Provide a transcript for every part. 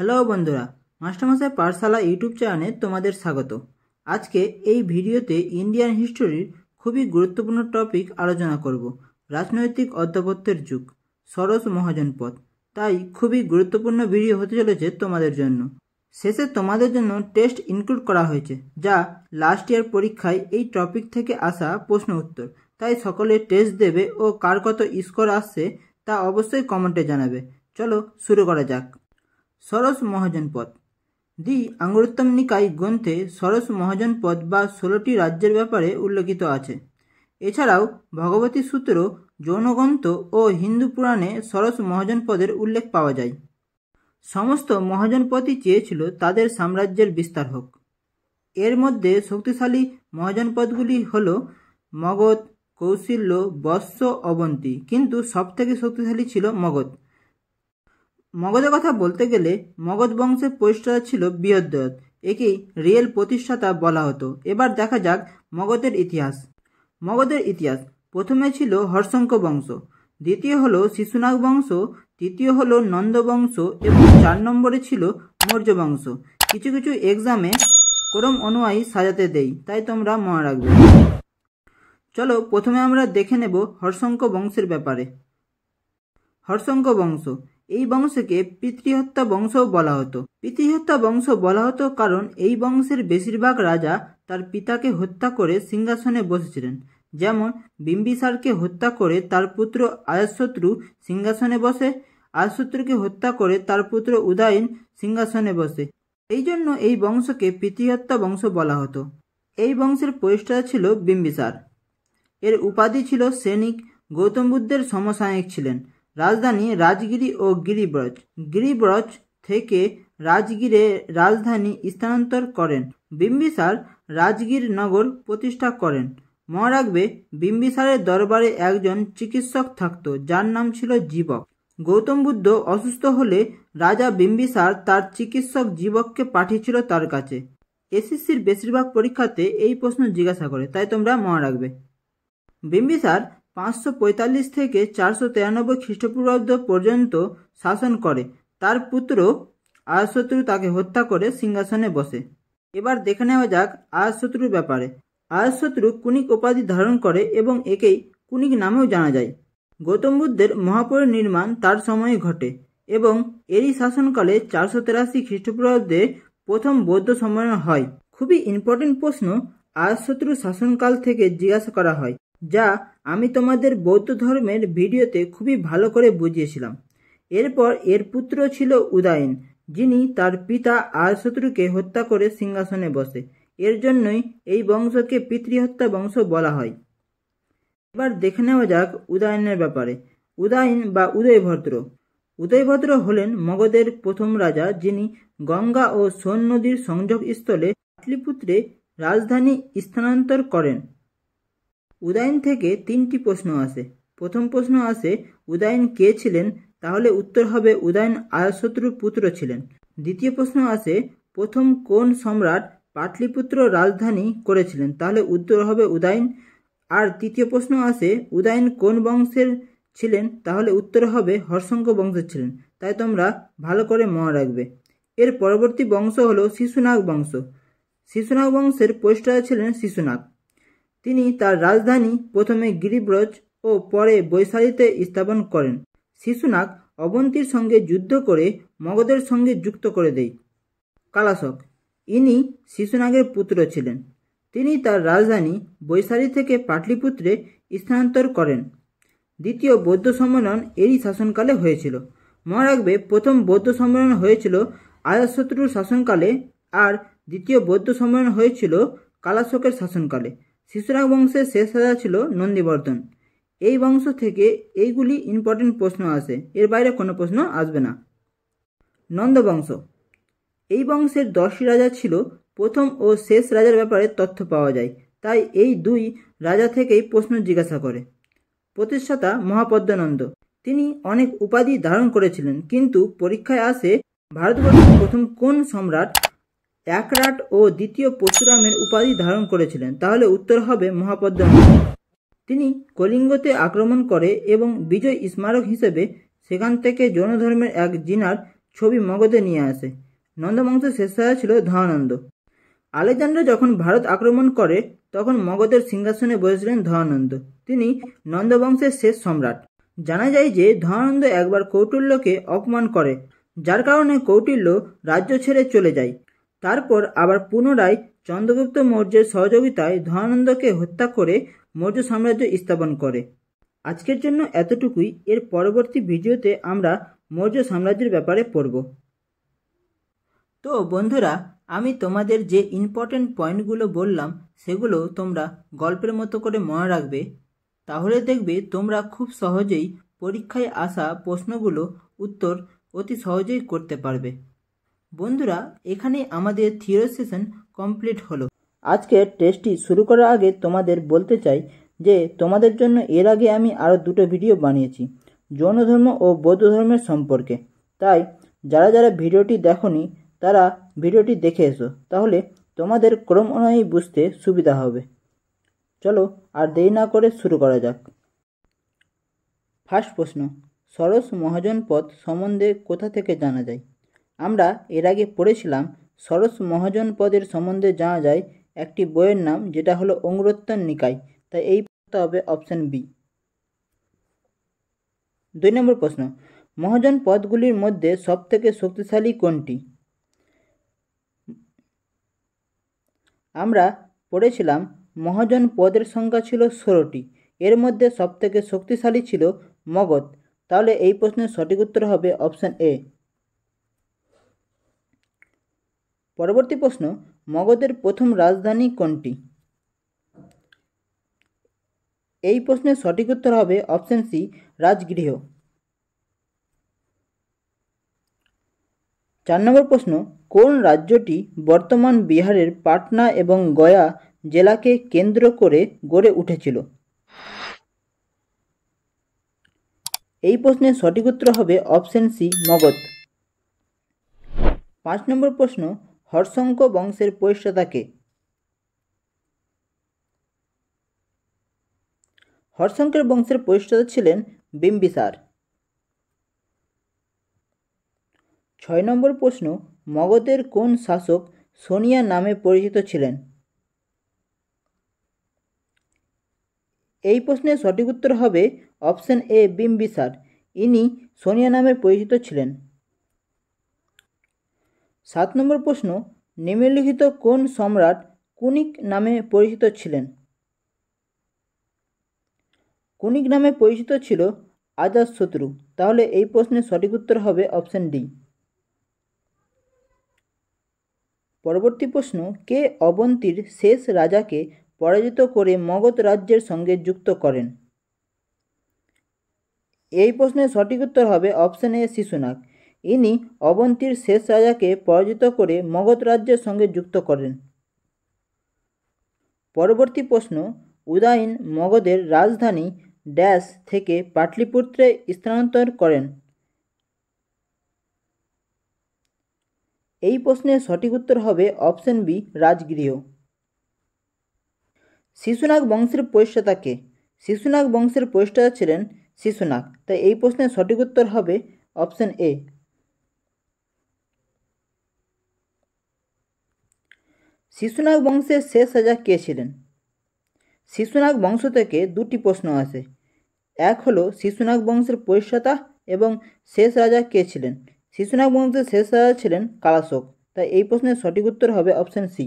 Hello বন্ধুরা, মাস্টারমশাই পাঠশালা YouTube চ্যানেলে তোমাদের স্বাগত। আজকে এই ভিডিওতে ইন্ডিয়ান হিস্টোরির খুবই গুরুত্বপূর্ণ টপিক আলোচনা করব, রাজনৈতিক অধ্যপত্যের যুগ, ষোড়শ মহাজনপদ। তাই খুবই গুরুত্বপূর্ণ ভিডিও হতে চলেছে তোমাদের জন্য। শেষে তোমাদের জন্য টেস্ট ইনক্লুড করা হয়েছে, যা লাস্ট ইয়ার পরীক্ষায় এই টপিক থেকে আসা প্রশ্ন উত্তর। তাই সকলে টেস্ট দেবে ও কার কত স্কোর আসছে তা অবশ্যই কমেন্টে জানাবে। চলো শুরু করা যাক। ষোড়শ মহাজনপদ। দি আঙ্গুরোত্তম নিকায় গ্রন্থে ষোড়শ মহাজনপদ বা 16টি রাজ্যের ব্যাপারে উল্লেখিত আছে। এছাড়াও ভগবতী সূত্র, যৌনগ্রন্থ ও হিন্দু পুরাণে ষোড়শ মহাজনপদের উল্লেখ পাওয়া যায়। সমস্ত মহাজনপদই চেয়েছিল তাদের সাম্রাজ্যের বিস্তার হোক। এর মধ্যে শক্তিশালী মহাজনপদগুলি হল মগধ, কৌশল্য, বৎস, অবন্তী, কিন্তু সবথেকে শক্তিশালী ছিল মগধ। মগধের কথা বলতে গেলে মগধ বংশের প্রতিষ্ঠাতা ছিল বৃহদ্রথ, একেই রিয়েল প্রতিষ্ঠাতা বলা হতো। এবার দেখা যাক মগধের ইতিহাস। মগধের ইতিহাস: প্রথমে ছিল হর্ষঙ্ক বংশ, দ্বিতীয় হলো শিশুনাগ বংশ, তৃতীয় হলো নন্দ বংশ এবং 4 নম্বরে ছিল মৌর্য বংশ। কিছু কিছু এক্সামে ক্রম অনুযায়ী সাজাতে দেই, তাই তোমরা মনে রাখবে। চলো প্রথমে আমরা দেখে নেব হর্ষঙ্ক বংশের ব্যাপারে। হর্ষঙ্ক বংশ, এই বংশকে পিতৃহত্যা বংশও বলা হতো। পিতৃহত্যা বংশ বলা হতো কারণ এই বংশের বেশিরভাগ রাজা তার পিতাকে হত্যা করে সিংহাসনে বসেছিলেন। যেমন বিম্বিসারকে হত্যা করে তার পুত্র আয়াতশত্রু সিংহাসনে বসে, আয়াতশত্রুকে হত্যা করে তার পুত্র উদয়ন সিংহাসনে বসে। এই জন্য এই বংশকে পিতৃহত্যা বংশ বলা হতো। এই বংশের প্রতিষ্ঠাতা ছিল বিম্বিসার। এর উপাধি ছিল সৈনিক। গৌতম বুদ্ধের সমসাময়িক ছিলেন। রাজধানী রাজগিরি ও গিরিব্রজ। গিরিব্রজ থেকে রাজগিরে রাজধানী স্থানান্তর করেন। বিম্বিসার রাজগীর নগর প্রতিষ্ঠা করেন। মনে রাখবে, বিম্বিসারের দরবারে একজন চিকিৎসক থাকত যার নাম ছিল জীবক। গৌতম বুদ্ধ অসুস্থ হলে রাজা বিম্বিসার তার চিকিৎসক জীবককে পাঠিয়েছিল তার কাছে। এসএসসির বেশিরভাগ পরীক্ষাতে এই প্রশ্ন জিজ্ঞাসা করে, তাই তোমরা মনে রাখবে। বিম্বিসার 545 থেকে 493 খ্রিস্টপূর্বাব্দ পর্যন্ত শাসন করে। তার পুত্র আয়াতশত্রু তাকে হত্যা করে সিংহাসনে বসে। এবার দেখে নেওয়া যাক আয়াতশত্রুর ব্যাপারে। আয়াতশত্রু কুনিক উপাধি ধারণ করে এবং একেই কুনিক নামেও জানা যায়। গৌতম বুদ্ধের মহাপরিনির্বাণ তার সময়ে ঘটে এবং এরই শাসনকালে 483 খ্রিস্টপূর্বাব্দে প্রথম বৌদ্ধ সম্মেলন হয়। খুবই ইম্পর্টেন্ট প্রশ্ন আয়াতশত্রুর শাসনকাল থেকে জিজ্ঞাসা করা হয়, যা আমি তোমাদের বৌদ্ধ ধর্মের ভিডিওতে খুবই ভালো করে বুঝিয়েছিলাম। এরপর এর পুত্র ছিল উদয়ন, যিনি তার পিতা আয়াতশত্রুকে হত্যা করে সিংহাসনে বসে। এর জন্যই এই বংশকে পিতৃহত্যা বংশ বলা হয়। এবার দেখে নেওয়া যাক উদয়নের ব্যাপারে। উদয়ন বা উদয়ভদ্র। উদয়ভদ্র হলেন মগধের প্রথম রাজা, যিনি গঙ্গা ও সোন নদীর সংযোগস্থলে পাটলিপুত্রে রাজধানী স্থানান্তর করেন। উদয়ন থেকে 3টি প্রশ্ন আসে। প্রথম প্রশ্ন আসে উদয়ন কে ছিলেন, তাহলে উত্তর হবে উদয়ন আয়াতশত্রুর পুত্র ছিলেন। দ্বিতীয় প্রশ্ন আসে প্রথম কোন সম্রাট পাটলিপুত্র রাজধানী করেছিলেন, তাহলে উত্তর হবে উদয়ন। আর তৃতীয় প্রশ্ন আসে উদয়ন কোন বংশের ছিলেন, তাহলে উত্তর হবে হর্ষঙ্ক বংশের ছিলেন। তাই তোমরা ভালো করে মনে রাখবে। এর পরবর্তী বংশ হলো শিশুনাগ বংশ। শিশুনাগ বংশের প্রতিষ্ঠাতা ছিলেন শিশুনাগ। তিনি তার রাজধানী প্রথমে গিরিব্রজ ও পরে বৈশালীতে স্থাপন করেন। শিশুনাগ অবন্তীর সঙ্গে যুদ্ধ করে মগধের সঙ্গে যুক্ত করে দেয়। কালাশক, ইনি শিশুনাগের পুত্র ছিলেন। তিনি তার রাজধানী বৈশালী থেকে পাটলিপুত্রে স্থানান্তর করেন। দ্বিতীয় বৌদ্ধ সম্মেলন এরই শাসনকালে হয়েছিল। মনে রাখবে, প্রথম বৌদ্ধ সম্মেলন হয়েছিল আয়াতশত্রুর শাসনকালে আর দ্বিতীয় বৌদ্ধ সম্মেলন হয়েছিল কালাশকের শাসনকালে। শিশুনাগ বংশের শেষ রাজা ছিল নন্দীবর্ধন। এই বংশ থেকে এইগুলি ইম্পর্টেন্ট প্রশ্ন আসে, এর বাইরে কোনো প্রশ্ন আসবে না। নন্দ বংশ। এই বংশের 10টি রাজা ছিল। প্রথম ও শেষ রাজার ব্যাপারে তথ্য পাওয়া যায়, তাই এই 2 রাজা থেকেই প্রশ্ন জিজ্ঞাসা করে। প্রতিষ্ঠাতা মহাপদ্মনন্দ। তিনি অনেক উপাধি ধারণ করেছিলেন, কিন্তু পরীক্ষায় আসে ভারতবর্ষের প্রথম কোন সম্রাট একরাট ও দ্বিতীয় পরশুরামের উপাধি ধারণ করেছিলেন, তাহলে উত্তর হবে মহাপদ্মনন্দ। তিনি কলিঙ্গতে আক্রমণ করে এবং বিজয় স্মারক হিসেবে সেখান থেকে জৈন ধর্মের এক জিনার ছবি মগধে নিয়ে আসে। নন্দবংশের শেষ রাজা ছিল ধনানন্দ। আলেকজান্ডার যখন ভারত আক্রমণ করে তখন মগধের সিংহাসনে বসেছিলেন ধনানন্দ। তিনি নন্দবংশের শেষ সম্রাট। জানা যায় যে ধনানন্দ একবার কৌটিল্যকে অপমান করে, যার কারণে কৌটিল্য রাজ্য ছেড়ে চলে যায়। তারপর আবার পুনরায় চন্দ্রগুপ্ত মৌর্যের সহযোগিতায় ধনানন্দকে হত্যা করে মৌর্য সাম্রাজ্য স্থাপন করে। আজকের জন্য এতটুকুই। এর পরবর্তী ভিডিওতে আমরা মৌর্য সাম্রাজ্যের ব্যাপারে পড়ব। তো বন্ধুরা, আমি তোমাদের যে ইম্পর্টেন্ট পয়েন্টগুলো বললাম সেগুলো তোমরা গল্পের মতো করে মনে রাখবে। তাহলে দেখবে তোমরা খুব সহজেই পরীক্ষায় আসা প্রশ্নগুলো উত্তর অতি সহজেই করতে পারবে। বন্ধুরা, এখানেই আমাদের থিওরি সেশন কমপ্লিট হলো। আজকের টেস্টটি শুরু করার আগে তোমাদের বলতে চাই যে তোমাদের জন্য এর আগে আমি আরও দুটো ভিডিও বানিয়েছি জৈন ধর্ম ও বৌদ্ধ ধর্মের সম্পর্কে। তাই যারা যারা ভিডিওটি দেখোনি তারা ভিডিওটি দেখে এসো, তাহলে তোমাদের ক্রম অনুযায়ী বুঝতে সুবিধা হবে। চলো আর দেরি না করে শুরু করা যাক। ফার্স্ট প্রশ্ন, সরস মহাজনপদ সম্বন্ধে কোথা থেকে জানা যায়? আমরা এর আগে পড়েছিলাম সরস মহাজনপদের সম্বন্ধে জানা যায় একটি বইয়ের নাম, যেটা হলো অঙ্গুরোত্তর নিকায়। তাই এই হবে অপশন বি। 2 নম্বর প্রশ্ন, মহাজন পদগুলির মধ্যে সবথেকে শক্তিশালী কোনটি? আমরা পড়েছিলাম মহাজন পদের সংখ্যা ছিল 16টি, এর মধ্যে সবথেকে শক্তিশালী ছিল মগধ। তাহলে এই প্রশ্নের সঠিক উত্তর হবে অপশন এ। পরবর্তী প্রশ্ন, মগধের প্রথম রাজধানী কোনটি? এই প্রশ্নের সঠিক উত্তর হবে অপশন সি, রাজগৃহ। 4 নম্বর প্রশ্ন, কোন রাজ্যটি বর্তমান বিহারের পাটনা এবং গয়া জেলাকে কেন্দ্র করে গড়ে উঠেছিল? এই প্রশ্নের সঠিক উত্তর হবে অপশন সি, মগধ। 5 নম্বর প্রশ্ন, হর্ষঙ্ক বংশের প্রতিষ্ঠাতা কে? হর্ষঙ্কের বংশের প্রতিষ্ঠাতা ছিলেন বিম্বিসার। 6 নম্বর প্রশ্ন, মগধের কোন শাসক সোনিয়া নামে পরিচিত ছিলেন? এই প্রশ্নের সঠিক উত্তর হবে অপশন এ, বিম্বিসার। ইনি সোনিয়া নামে পরিচিত ছিলেন। 7 নম্বর প্রশ্ন, নিম্নলিখিত কোন সম্রাট কুনিক নামে পরিচিত ছিলেন? কুনিক নামে পরিচিত ছিল আজাতশত্রু। তাহলে এই প্রশ্নের সঠিক উত্তর হবে অপশন ডি। পরবর্তী প্রশ্ন, কে অবন্তীর শেষ রাজাকে পরাজিত করে মগধ রাজ্যের সঙ্গে যুক্ত করেন? এই প্রশ্নের সঠিক উত্তর হবে অপশন এ, শিশুনাগ। ইনি অবন্তীর শেষ রাজাকে পরাজিত করে মগধ রাজ্যের সঙ্গে যুক্ত করেন। পরবর্তী প্রশ্ন, উদয়ন মগধের রাজধানী ড্যাশ থেকে পাটলিপুত্রে স্থানান্তর করেন? এই প্রশ্নের সঠিক উত্তর হবে অপশন বি, রাজগৃহ। শিশুনাগ বংশের প্রতিষ্ঠাতা কে? শিশুনাগ বংশের প্রতিষ্ঠাতা ছিলেন শিশুনাগ। তাই এই প্রশ্নের সঠিক উত্তর হবে অপশন এ। শিশুনাগ বংশের শেষ রাজা কে ছিলেন? শিশুনাগ বংশ থেকে দুটি প্রশ্ন আসে। এক হলো শিশুনাগ বংশের প্রতিষ্ঠাতা এবং শেষ রাজা কে ছিলেন? শিশুনাগ বংশের শেষ রাজা ছিলেন কালাশোক। তাই এই প্রশ্নের সঠিক উত্তর হবে অপশন সি।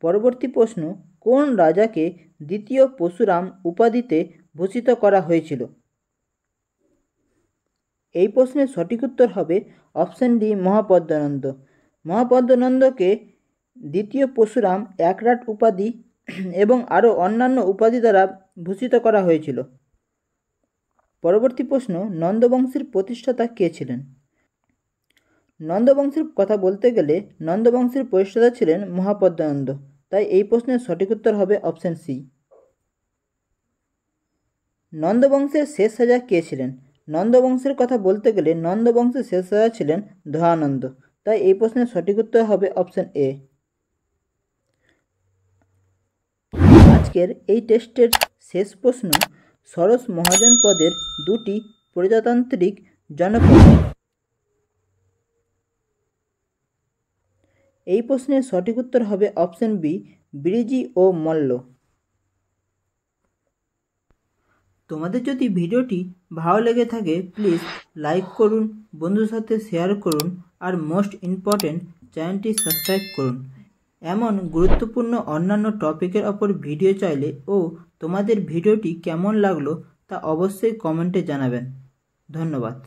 পরবর্তী প্রশ্ন, কোন রাজাকে দ্বিতীয় পরশুরাম উপাধিতে ভূষিত করা হয়েছিল? এই প্রশ্নের সঠিক উত্তর হবে অপশন ডি, মহাপদ্মনন্দ। মহাপদ্মনন্দকে দ্বিতীয় পরশুরাম একরাট উপাধি এবং আরও অন্যান্য উপাধি দ্বারা ভূষিত করা হয়েছিল। পরবর্তী প্রশ্ন, নন্দবংশের প্রতিষ্ঠাতা কে ছিলেন? নন্দবংশের কথা বলতে গেলে নন্দবংশের প্রতিষ্ঠাতা ছিলেন মহাপদ্মনন্দ। তাই এই প্রশ্নের সঠিক উত্তর হবে অপশন সি। নন্দবংশের শেষ রাজা কে ছিলেন? নন্দবংশের কথা বলতে গেলে নন্দবংশের শেষ রাজা ছিলেন ধনানন্দ। তাই এই প্রশ্নের সঠিক উত্তর হবে অপশন এ। আজকের এই টেস্টের শেষ প্রশ্ন, সরস মহাজন পদের দুটি প্রজাতান্ত্রিক জনপদ। এই প্রশ্নের সঠিক উত্তর হবে অপশন বি, ব্রিজি ও মল্ল। তোমাদের যদি ভিডিওটি ভালো লেগে থাকে প্লিজ লাইক করুন, বন্ধুর সাথে শেয়ার করুন, আর মোস্ট ইম্পর্টেন্ট চ্যানেলটি সাবস্ক্রাইব করুন। এমন গুরুত্বপূর্ণ অন্যান্য টপিকের ওপর ভিডিও চাইলে ও তোমাদের ভিডিওটি কেমন লাগলো তা অবশ্যই কমেন্টে জানাবেন। ধন্যবাদ।